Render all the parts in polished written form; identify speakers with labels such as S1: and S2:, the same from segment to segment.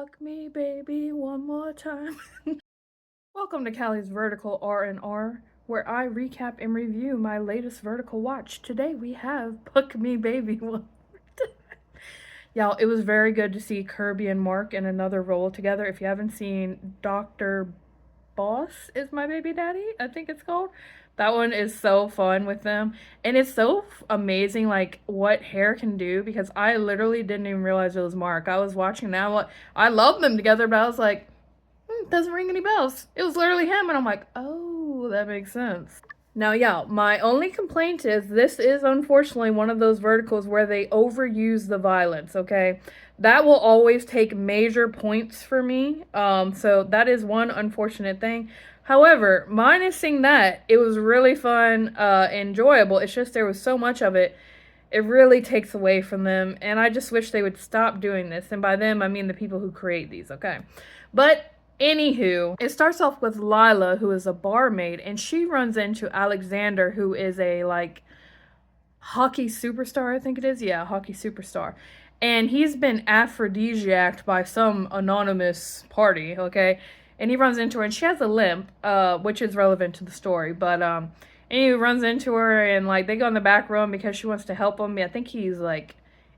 S1: Fuck me, baby, one more time. Welcome to Callie's Vertical R&R, where I recap and review my latest vertical watch. Today we have Fuck Me, Baby one more time. Y'all, it was very good to see Kirby and Mark in another role together. If you haven't seen Dr. Boss is My Baby Daddy, I think it's called. That one is so fun with them. And it's so amazing, like, what hair can do, because I literally didn't even realize it was Mark. I was watching that. I love them together, but I was like, doesn't ring any bells. It was literally him. And I'm like, oh, that makes sense. Now, yeah, my only complaint is this is unfortunately one of those verticals where they overuse the violence, okay? That will always take major points for me. So that is one unfortunate thing. However, minusing that, it was really fun, enjoyable. It's just there was so much of it. It really takes away from them, and I just wish they would stop doing this. And by them, I mean the people who create these, okay? But anywho, it starts off with Lila, who is a barmaid, and she runs into Alexander, who is a, like, hockey superstar, I think it is. Yeah, hockey superstar. And he's been aphrodisiaced by some anonymous party, okay? And he runs into her, and she has a limp, which is relevant to the story. But, and he runs into her, and, like, they go in the back room because she wants to help him. I think he's, like,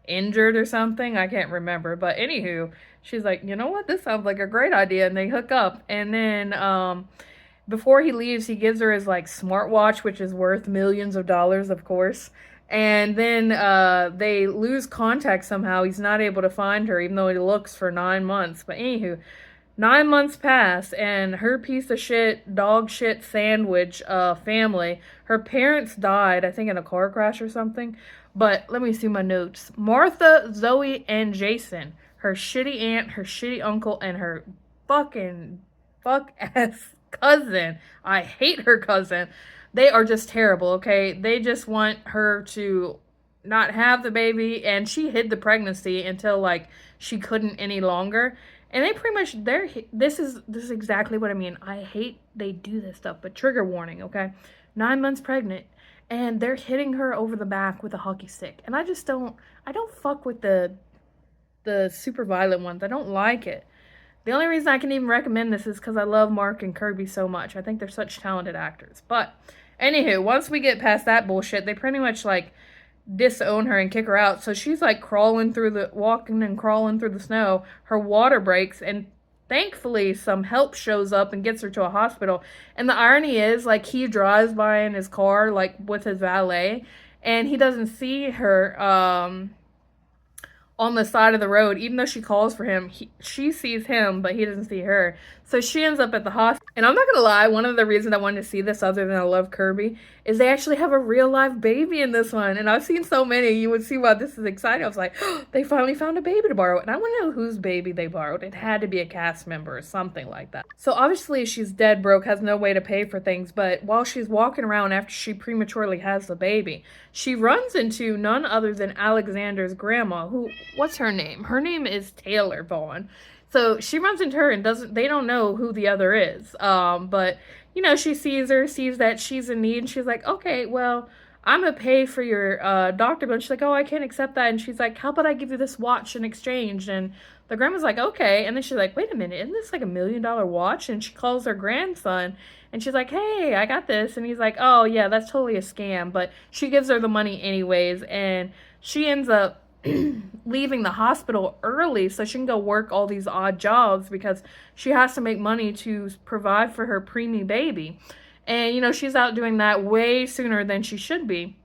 S1: injured or something. I can't remember. But, anywho, she's like, you know what? This sounds like a great idea. And they hook up. And then, before he leaves, he gives her his, like, smartwatch, which is worth millions of dollars, of course. And then they lose contact somehow. He's not able to find her, even though he looks for 9 months. But anywho, 9 months pass, and her piece of shit, dog shit sandwich family, her parents died, I think in a car crash or something. But let me see my notes. Martha, Zoe, and Jason. Her shitty aunt, her shitty uncle, and her fucking fuck-ass cousin. I hate her cousin. They are just terrible, okay? They just want her to not have the baby, and she hid the pregnancy until, like, she couldn't any longer. And they pretty much, this is exactly what I mean. I hate they do this stuff, but trigger warning, okay? 9 months pregnant, and they're hitting her over the back with a hockey stick. And I don't fuck with the super violent ones. I don't like it. The only reason I can even recommend this is because I love Mark and Kirby so much. I think they're such talented actors. But, anywho, once we get past that bullshit, they pretty much, like, disown her and kick her out. So she's, like, walking and crawling through the snow. Her water breaks, and thankfully some help shows up and gets her to a hospital. And the irony is, like, he drives by in his car, like, with his valet, and he doesn't see her, on the side of the road. Even though she calls for him, she sees him, but he doesn't see her. So she ends up at the hospital. And I'm not gonna lie, one of the reasons I wanted to see this, other than I love Kirby, is they actually have a real live baby in this one. And I've seen so many, you would see why this is exciting. I was like, oh, they finally found a baby to borrow. And I want to know whose baby they borrowed. It had to be a cast member or something like that. So obviously she's dead broke, has no way to pay for things. But while she's walking around after she prematurely has the baby, she runs into none other than Alexander's grandma, who, what's her name? Her name is Taylor Vaughn. So she runs into her and they don't know who the other is. But, you know, she sees that she's in need, and she's like, okay, well, I'm gonna pay for your doctor bill. And she's like, oh, I can't accept that. And she's like, how about I give you this watch in exchange? And the grandma's like, okay. And then she's like, wait a minute, isn't this like $1 million watch? And she calls her grandson, and she's like, hey, I got this. And he's like, oh, yeah, that's totally a scam. But she gives her the money anyways, and she ends up leaving the hospital early so she can go work all these odd jobs because she has to make money to provide for her preemie baby. And, you know, she's out doing that way sooner than she should be.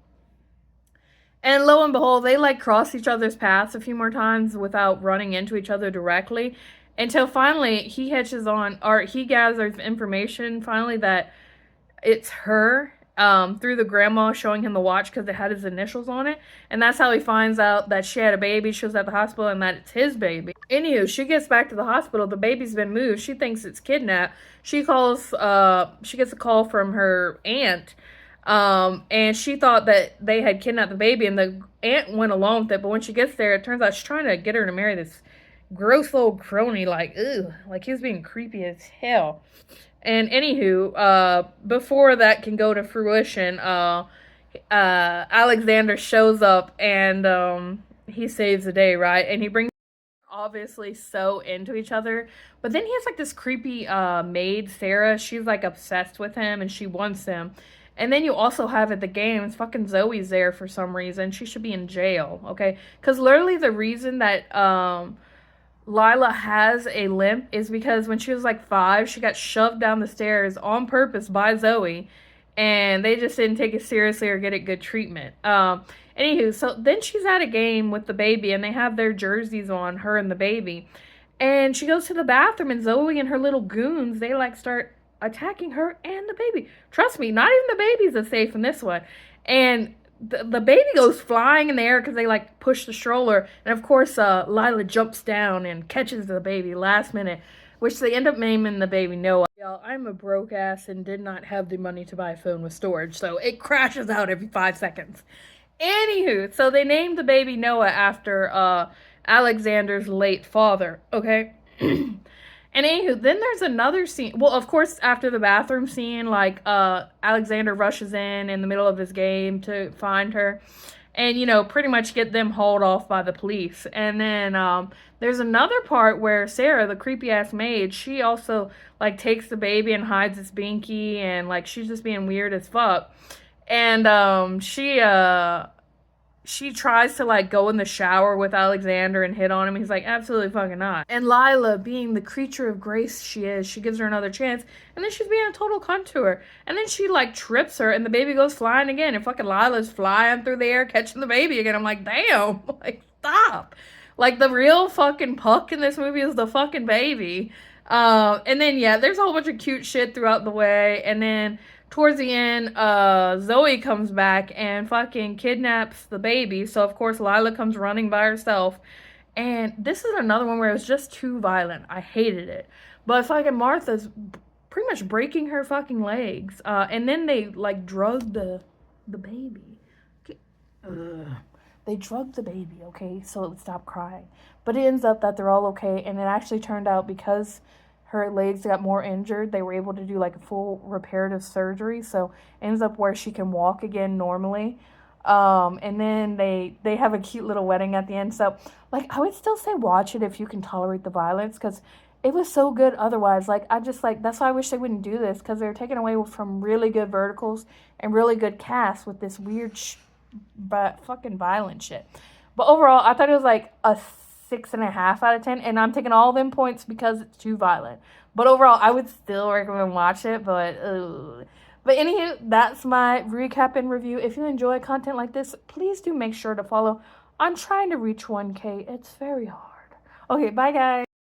S1: And lo and behold, they, like, cross each other's paths a few more times without running into each other directly, until finally he he gathers information finally that it's her, through the grandma showing him the watch because it had his initials on it. And that's how he finds out that she had a baby. She was at the hospital and that it's his baby. Anywho, she gets back to the hospital. The baby's been moved. She thinks it's kidnapped. She gets a call from her aunt. And she thought that they had kidnapped the baby, and the aunt went along with it. But when she gets there, it turns out she's trying to get her to marry this gross little crony, like, ugh, like he's being creepy as hell. And anywho, before that can go to fruition, Alexander shows up, and he saves the day, right? And he brings obviously so into each other. But then he has like this creepy maid, Sarah. She's like obsessed with him and she wants him. And then you also have at the games, fucking Zoe's there for some reason. She should be in jail, okay? Because literally the reason that Lila has a limp is because when she was like 5, she got shoved down the stairs on purpose by Zoe, and they just didn't take it seriously or get it good treatment. Anywho, so then she's at a game with the baby, and they have their jerseys on, her and the baby, and she goes to the bathroom, and Zoe and her little goons, they like start attacking her and the baby. Trust me, not even the babies are safe in this one. And the baby goes flying in the air because they like push the stroller, and of course Lila jumps down and catches the baby last minute, which they end up naming the baby Noah. Y'all, I'm a broke ass and did not have the money to buy a phone with storage, so it crashes out every 5 seconds. Anywho, so they named the baby Noah after Alexander's late father, okay? And anywho, then there's another scene. Well, of course, after the bathroom scene, like, Alexander rushes in the middle of his game to find her. And, you know, pretty much get them hauled off by the police. And then, there's another part where Sarah, the creepy-ass maid, she also, like, takes the baby and hides its binky. And, like, she's just being weird as fuck. And, she tries to like go in the shower with Alexander and hit on him. He's like, absolutely fucking not. And Lila, being the creature of grace she is, she gives her another chance. And then she's being a total cunt to her. And then she like trips her and the baby goes flying again. And fucking Lila's flying through the air catching the baby again. I'm like, damn, like stop. Like the real fucking puck in this movie is the fucking baby. And then yeah, there's a whole bunch of cute shit throughout the way. And then towards the end, Zoe comes back and fucking kidnaps the baby. So, of course, Lila comes running by herself. And this is another one where it was just too violent. I hated it. But fucking Martha's pretty much breaking her fucking legs. And then they, like, drug the baby. They drugged the baby, okay, so it would stop crying. But it ends up that they're all okay. And it actually turned out because her legs got more injured, they were able to do like a full reparative surgery, so it ends up where she can walk again normally. And then they have a cute little wedding at the end. So like I would still say watch it if you can tolerate the violence, because it was so good otherwise. Like I just like, that's why I wish they wouldn't do this, because they're taking away from really good verticals and really good cast with this weird but fucking violent shit. But overall I thought it was like a 6.5 out of 10, and I'm taking all them points because it's too violent. But overall, I would still recommend watch it. But anywho, that's my recap and review. If you enjoy content like this, please do make sure to follow. I'm trying to reach 1K. It's very hard. Okay, bye guys.